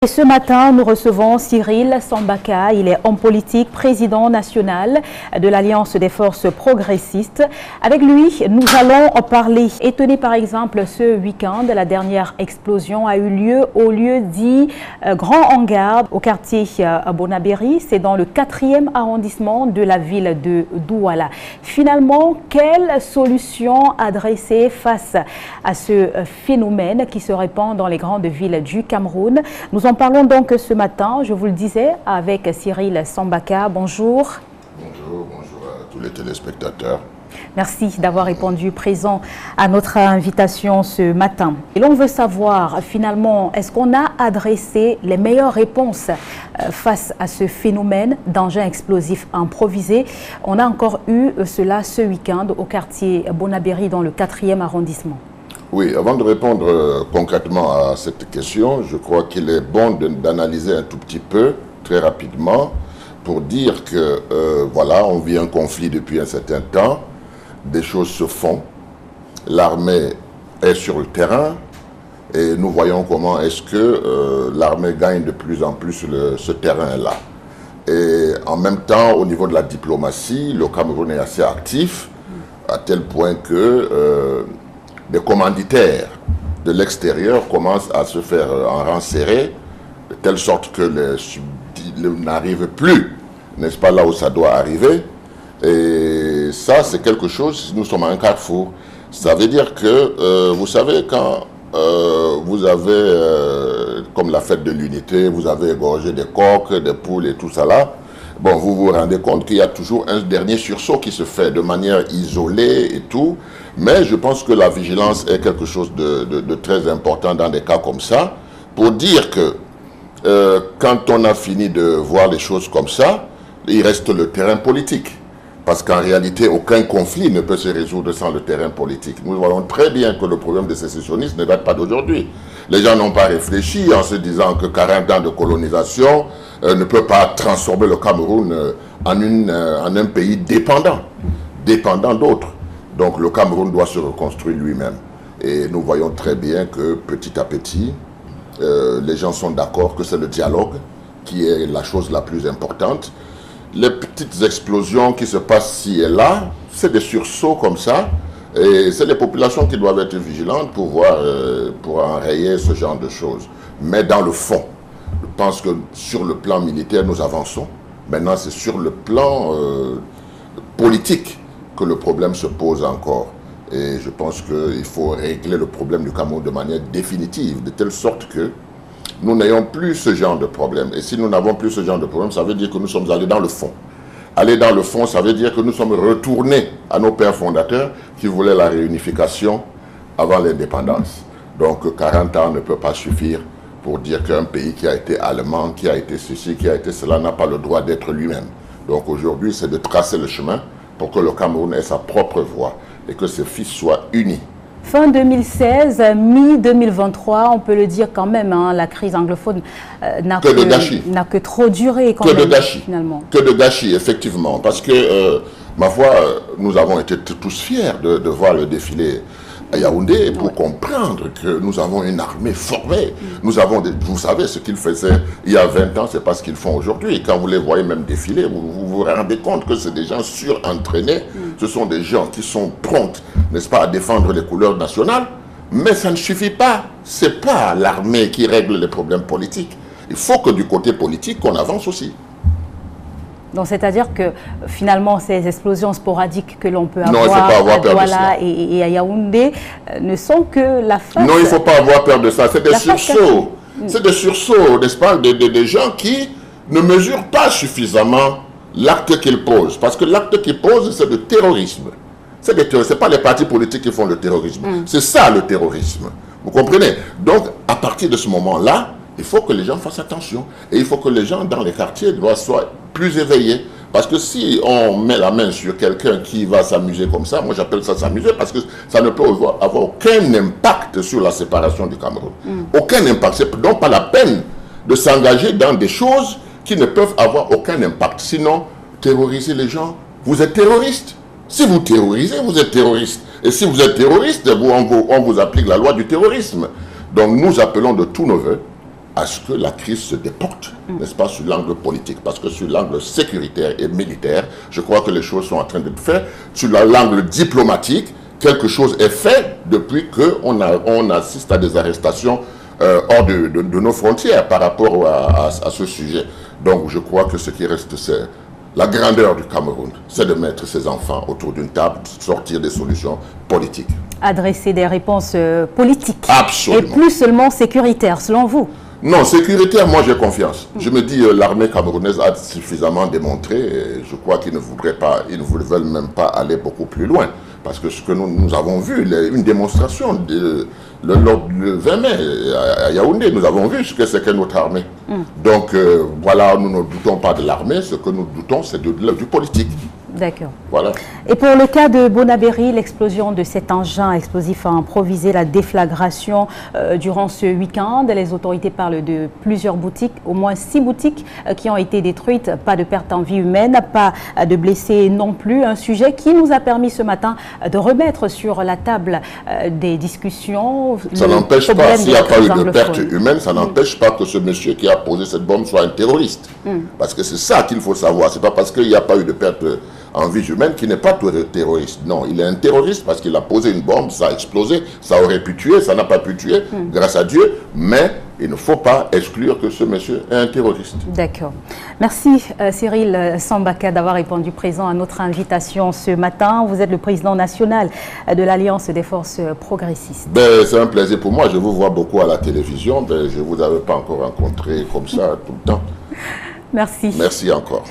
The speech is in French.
Et ce matin, nous recevons Cyril Sambaka. Il est homme politique, président national de l'Alliance des forces progressistes. Avec lui, nous allons en parler. Étonné par exemple, ce week-end, la dernière explosion a eu lieu au lieu dit Grand Hangar au quartier Bonabéry. C'est dans le 4e arrondissement de la ville de Douala. Finalement, quelle solution adresser face à ce phénomène qui se répand dans les grandes villes du Cameroun? Nous en parlons donc ce matin, je vous le disais, avec Cyril Sambaka. Bonjour. Bonjour à tous les téléspectateurs. Merci d'avoir répondu présent à notre invitation ce matin. Et l'on veut savoir, finalement, est-ce qu'on a adressé les meilleures réponses face à ce phénomène d'engins explosifs improvisés? On a encore eu cela ce week-end au quartier Bonabéry dans le 4e arrondissement. Oui, avant de répondre concrètement à cette question, je crois qu'il est bon d'analyser un tout petit peu, très rapidement, pour dire que, voilà, on vit un conflit depuis un certain temps, des choses se font, l'armée est sur le terrain, et nous voyons comment est-ce que l'armée gagne de plus en plus ce terrain-là. Et en même temps, au niveau de la diplomatie, le Cameroun est assez actif, à tel point que des commanditaires de l'extérieur commencent à se faire en rang serré, de telle sorte que n'arrive plus, n'est-ce pas, là où ça doit arriver. Et ça, c'est quelque chose, nous sommes à un carrefour. Ça veut dire que, vous savez, quand vous avez, comme la fête de l'unité, vous avez égorgé des coqs, des poules et tout ça là, bon, vous vous rendez compte qu'il y a toujours un dernier sursaut qui se fait de manière isolée et tout. Mais je pense que la vigilance est quelque chose de très important dans des cas comme ça, pour dire que quand on a fini de voir les choses comme ça, il reste le terrain politique. Parce qu'en réalité, aucun conflit ne peut se résoudre sans le terrain politique. Nous voyons très bien que le problème des sécessionnistes ne date pas d'aujourd'hui. Les gens n'ont pas réfléchi en se disant que 40 ans de colonisation ne peut pas transformer le Cameroun en un pays dépendant d'autres. Donc le Cameroun doit se reconstruire lui-même. Et nous voyons très bien que petit à petit, les gens sont d'accord que c'est le dialogue qui est la chose la plus importante. Les petites explosions qui se passent ci et là, c'est des sursauts comme ça. Et c'est les populations qui doivent être vigilantes pour enrayer ce genre de choses. Mais dans le fond, je pense que sur le plan militaire, nous avançons. Maintenant, c'est sur le plan politique que le problème se pose encore. Et je pense qu'il faut régler le problème du Cameroun de manière définitive, de telle sorte que nous n'ayons plus ce genre de problème. Et si nous n'avons plus ce genre de problème, ça veut dire que nous sommes allés dans le fond. Aller dans le fond, ça veut dire que nous sommes retournés à nos pères fondateurs qui voulaient la réunification avant l'indépendance. Donc 40 ans ne peut pas suffire pour dire qu'un pays qui a été allemand, qui a été ceci, qui a été cela, n'a pas le droit d'être lui-même. Donc aujourd'hui, c'est de tracer le chemin pour que le Cameroun ait sa propre voie et que ses fils soient unis. Fin 2016, mi-2023, on peut le dire quand même, hein, la crise anglophone n'a que trop duré quand même, finalement. Que de gâchis, effectivement. Parce que, ma foi, nous avons été tous fiers de voir le défilé à Yaoundé pour comprendre que nous avons une armée formée. Nous avons vous savez, ce qu'ils faisaient il y a 20 ans, c'est pas ce qu'ils font aujourd'hui. Quand vous les voyez même défiler, vous vous rendez compte que c'est des gens surentraînés. Ce sont des gens qui sont prompts, n'est-ce pas, à défendre les couleurs nationales. Mais ça ne suffit pas. C'est pas l'armée qui règle les problèmes politiques. Il faut que du côté politique, on avance aussi. Donc, c'est-à-dire que finalement, ces explosions sporadiques que l'on peut avoir, il faut pas avoir peur de ça. Et à Yaoundé ne sont que la face. Non, il ne faut pas avoir peur de ça. C'est des sursauts. C'est des sursauts, n'est-ce pas, des gens qui ne mesurent pas suffisamment l'acte qu'ils posent. Parce que l'acte qu'ils posent, c'est le terrorisme. Ce n'est pas les partis politiques qui font le terrorisme. C'est ça, le terrorisme. Vous comprenez? Donc, à partir de ce moment-là, il faut que les gens fassent attention. Et il faut que les gens dans les quartiers soient plus éveillés. Parce que si on met la main sur quelqu'un qui va s'amuser comme ça, moi j'appelle ça s'amuser parce que ça ne peut avoir aucun impact sur la séparation du Cameroun. Aucun impact. C'est donc pas la peine de s'engager dans des choses qui ne peuvent avoir aucun impact. Sinon, terroriser les gens, vous êtes terroriste. Si vous terrorisez, vous êtes terroriste. Et si vous êtes terroriste, on vous applique la loi du terrorisme. Donc nous appelons de tous nos voeux à ce que la crise se déporte, n'est-ce pas, sur l'angle politique. Parce que sur l'angle sécuritaire et militaire, je crois que les choses sont en train d'être faites. Sur l'angle diplomatique, quelque chose est fait depuis qu'on assiste à des arrestations hors de nos frontières par rapport à ce sujet. Donc je crois que ce qui reste, c'est la grandeur du Cameroun, c'est de mettre ses enfants autour d'une table, sortir des solutions politiques. Adresser des réponses politiques. Absolument. Et plus seulement sécuritaires, selon vous? Non, sécuritaire, moi j'ai confiance. Je me dis l'armée camerounaise a suffisamment démontré, et je crois qu'ils ne veulent même pas aller beaucoup plus loin. Parce que ce que nous avons vu, une démonstration le 20 mai à Yaoundé, nous avons vu ce que c'est que notre armée. Donc voilà, nous ne doutons pas de l'armée, ce que nous doutons c'est du politique. D'accord. Voilà. Et pour le cas de Bonabéry, l'explosion de cet engin explosif a improvisé la déflagration durant ce week-end. Les autorités parlent de plusieurs boutiques, au moins 6 boutiques qui ont été détruites. Pas de perte en vie humaine, pas de blessés non plus. Un sujet qui nous a permis ce matin de remettre sur la table des discussions. Ça n'empêche pas, s'il n'y a pas eu de perte humaine, ça n'empêche pas que ce monsieur qui a posé cette bombe soit un terroriste. Parce que c'est ça qu'il faut savoir. C'est pas parce qu'il n'y a pas eu de perte en vie humaine qui n'est pas terroriste. Non, il est un terroriste parce qu'il a posé une bombe, ça a explosé, ça aurait pu tuer, ça n'a pas pu tuer, grâce à Dieu, mais il ne faut pas exclure que ce monsieur est un terroriste. D'accord. Merci Cyril Sambaka d'avoir répondu présent à notre invitation ce matin. Vous êtes le président national de l'Alliance des forces progressistes. C'est un plaisir pour moi, je vous vois beaucoup à la télévision, je ne vous avais pas encore rencontré comme ça tout le temps. Merci. Merci encore.